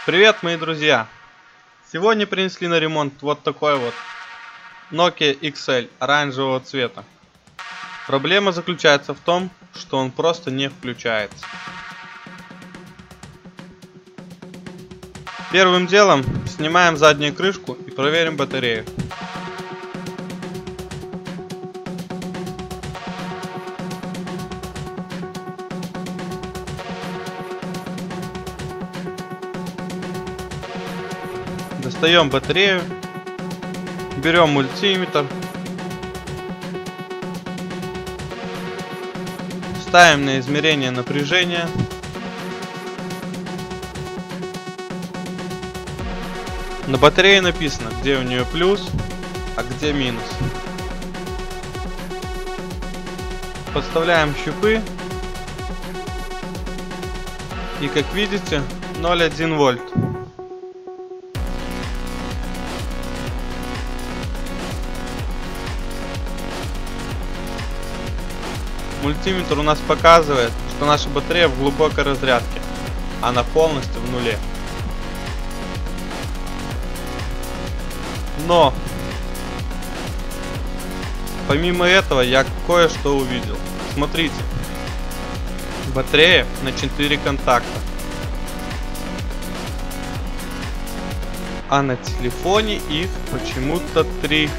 Привет, мои друзья! Сегодня принесли на ремонт вот такой вот Nokia XL оранжевого цвета. Проблема заключается в том, что он просто не включается. Первым делом снимаем заднюю крышку и проверим батарею. Достаем батарею, берем мультиметр, ставим на измерение напряжения, на батарее написано, где у нее плюс, а где минус. Подставляем щупы и, как видите, 0,1 вольт. Мультиметр у нас показывает, что наша батарея в глубокой разрядке, она полностью в нуле. Но помимо этого я кое-что увидел. Смотрите, батарея на 4 контакта, а на телефоне их почему-то 3.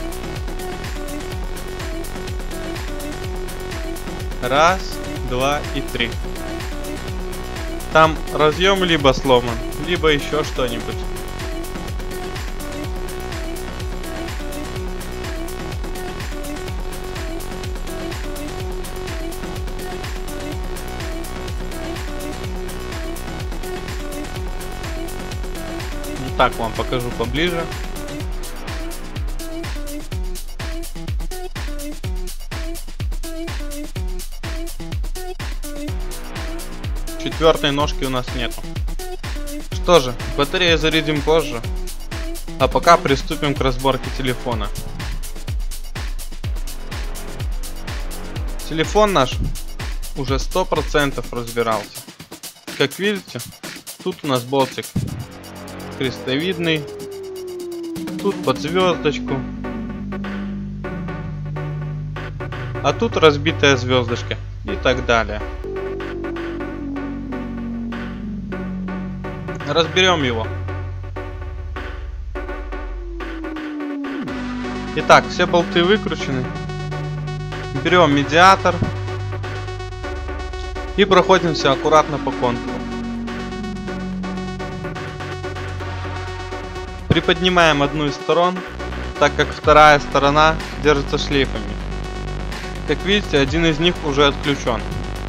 Раз, два и 3. Там разъем либо сломан, либо еще что-нибудь. Вот так вам покажу поближе. Четвертой ножки у нас нету. Что же, батарею зарядим позже, а пока приступим к разборке телефона. Телефон наш уже 100% разбирался. Как видите, тут у нас болтик крестовидный, тут под звездочку, а тут разбитая звездочка и так далее. Разберем его. Итак, все болты выкручены. Берем медиатор и проходимся аккуратно по контуру. Приподнимаем одну из сторон, так как вторая сторона держится шлейфами. Как видите, один из них уже отключен.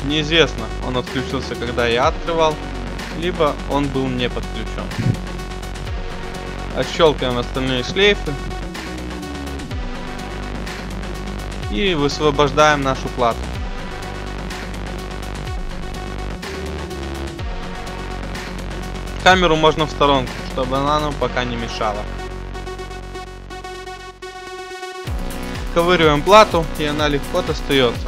Неизвестно, он отключился, когда я открывал, либо он был не подключен. Отщелкиваем остальные шлейфы и высвобождаем нашу плату. Камеру можно в сторонку, чтобы она нам пока не мешала. Ковыриваем плату, и она легко достается.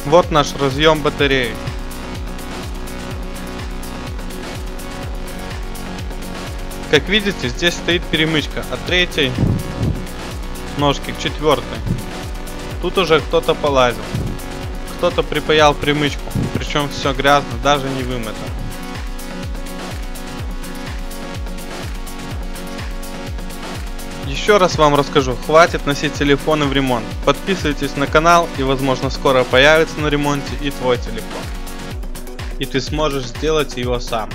Вот наш разъем батареи. Как видите, здесь стоит перемычка от 3-й ножки к 4-й. Тут уже кто-то полазил. Кто-то припаял примычку, причем все грязно, даже не вымыто. Еще раз вам расскажу, хватит носить телефоны в ремонт. Подписывайтесь на канал, и возможно скоро появится на ремонте и твой телефон. И ты сможешь сделать его сам.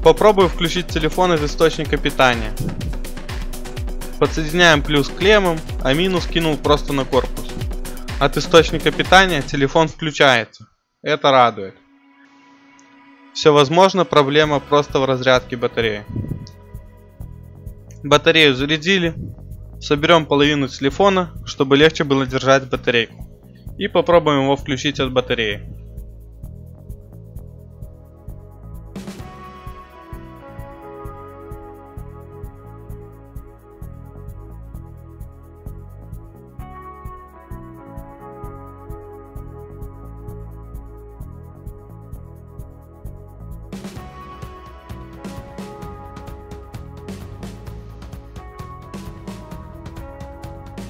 Попробуй включить телефон из источника питания. Подсоединяем плюс к клеммам, а минус кинул просто на корпус. От источника питания телефон включается. Это радует. Все возможно, проблема просто в разрядке батареи. Батарею зарядили. Соберем половину телефона, чтобы легче было держать батарейку. И попробуем его включить от батареи.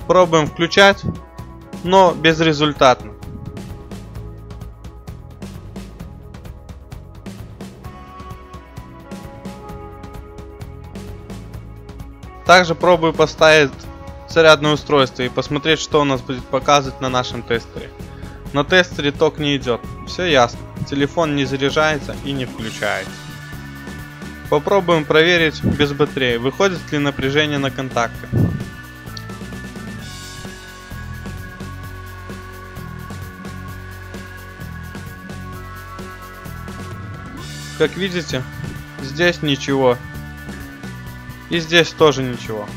Пробуем включать, но безрезультатно. Также пробую поставить зарядное устройство и посмотреть, что у нас будет показывать на нашем тестере. На тестере ток не идет. Все ясно. Телефон не заряжается и не включается. Попробуем проверить без батареи, выходит ли напряжение на контакты. Как видите, здесь ничего. И здесь тоже ничего.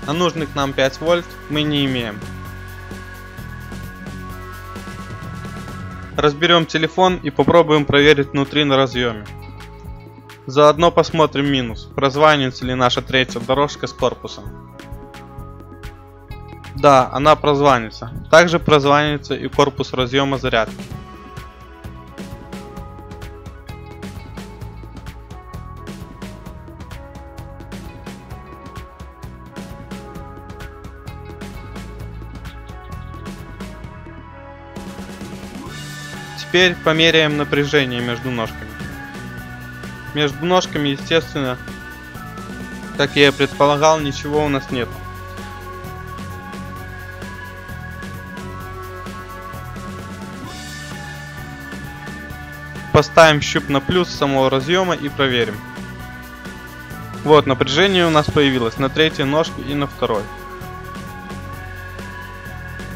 А нужных нам 5 вольт мы не имеем. Разберем телефон и попробуем проверить внутри на разъеме. Заодно посмотрим минус, прозванивается ли наша третья дорожка с корпусом. Да, она прозванивается. Также прозванивается и корпус разъема зарядки. Теперь померяем напряжение между ножками. Между ножками, естественно, как я и предполагал, ничего у нас нет. Поставим щуп на плюс самого разъема и проверим. Вот, напряжение у нас появилось на третьей ножке и на второй.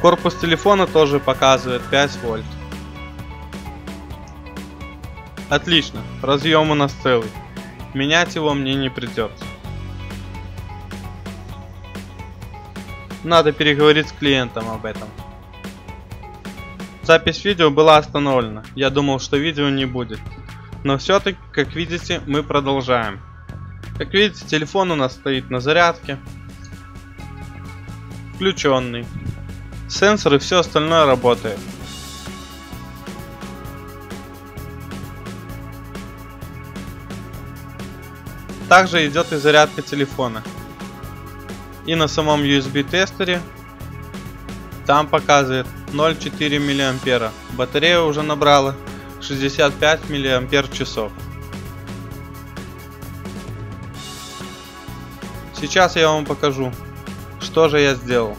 Корпус телефона тоже показывает 5 вольт. Отлично, разъем у нас целый. Менять его мне не придется. Надо переговорить с клиентом об этом. Запись видео была остановлена. Я думал, что видео не будет. Но все-таки, как видите, мы продолжаем. Как видите, телефон у нас стоит на зарядке. Включенный. Сенсор и все остальное работает. Также идет и зарядка телефона. И на самом USB тестере там показывает 0,4 мА. Батарея уже набрала 65 мАч. Сейчас я вам покажу, что же я сделал.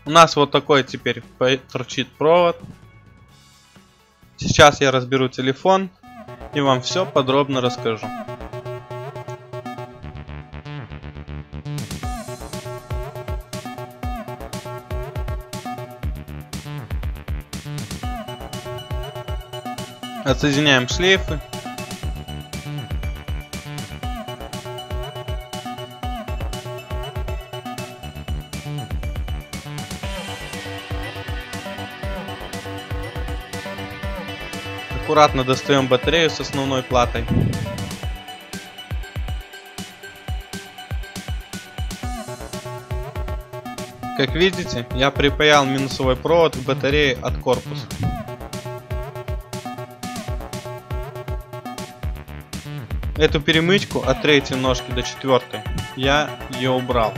У нас вот такой теперь торчит провод. Сейчас я разберу телефон и вам все подробно расскажу. Отсоединяем шлейфы. Аккуратно достаем батарею с основной платой. Как видите, я припаял минусовой провод к батарее от корпуса. Эту перемычку от третьей ножки до четвертой я ее убрал.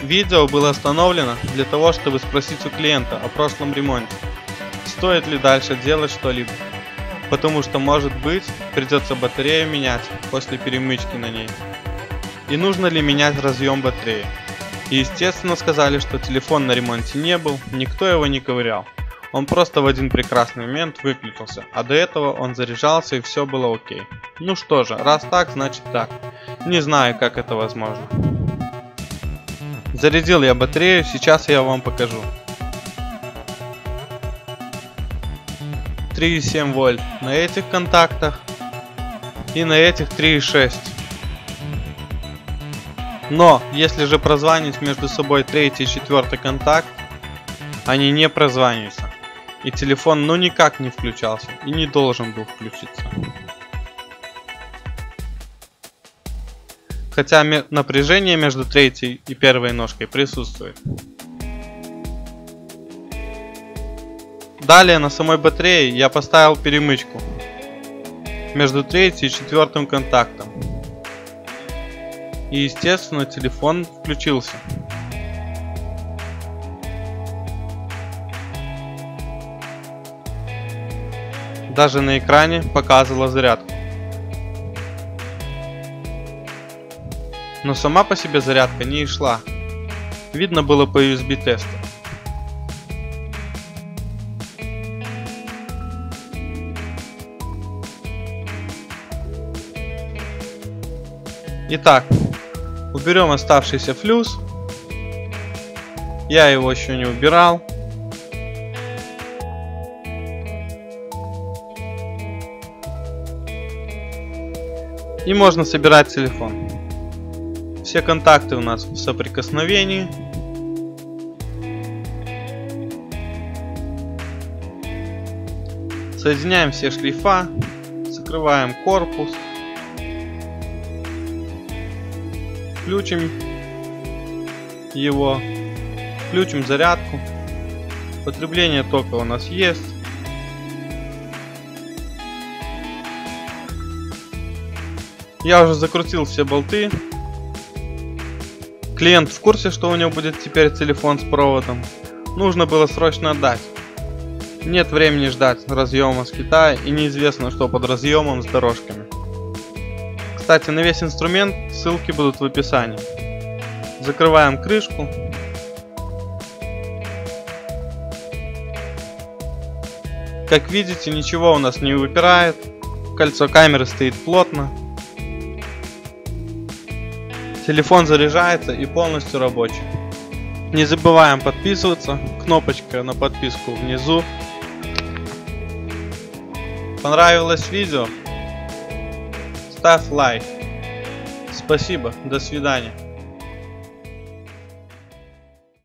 Видео было остановлено для того, чтобы спросить у клиента о прошлом ремонте, стоит ли дальше делать что-либо, потому что, может быть, придется батарею менять после перемычки на ней, и нужно ли менять разъем батареи. И естественно сказали, что телефон на ремонте не был, никто его не ковырял, он просто в один прекрасный момент выключился, а до этого он заряжался и все было окей. Ну что же, раз так, значит так, не знаю, как это возможно. Зарядил я батарею, сейчас я вам покажу. 3,7 вольт на этих контактах и на этих 3,6. Но если же прозванивать между собой третий и четвертый контакт, они не прозваниваются. И телефон ну никак не включался и не должен был включиться. Хотя напряжение между третьей и первой ножкой присутствует. Далее на самой батарее я поставил перемычку между третьим и четвертым контактом. И естественно телефон включился. Даже на экране показывала зарядку. Но сама по себе зарядка не шла. Видно было по USB тесту. Итак, уберем оставшийся флюс. Я его еще не убирал. И можно собирать телефон. Все контакты у нас в соприкосновении. Соединяем все шлейфа, закрываем корпус, включим его, включим зарядку. Потребление тока у нас есть. Я уже закрутил все болты. Клиент в курсе, что у него будет теперь телефон с проводом. Нужно было срочно отдать. Нет времени ждать разъема с Китая и неизвестно, что под разъемом с дорожками. Кстати, на весь инструмент ссылки будут в описании. Закрываем крышку. Как видите, ничего у нас не выпирает. Кольцо камеры стоит плотно. Телефон заряжается и полностью рабочий. Не забываем подписываться. Кнопочка на подписку внизу. Понравилось видео? Ставь лайк. Спасибо. До свидания.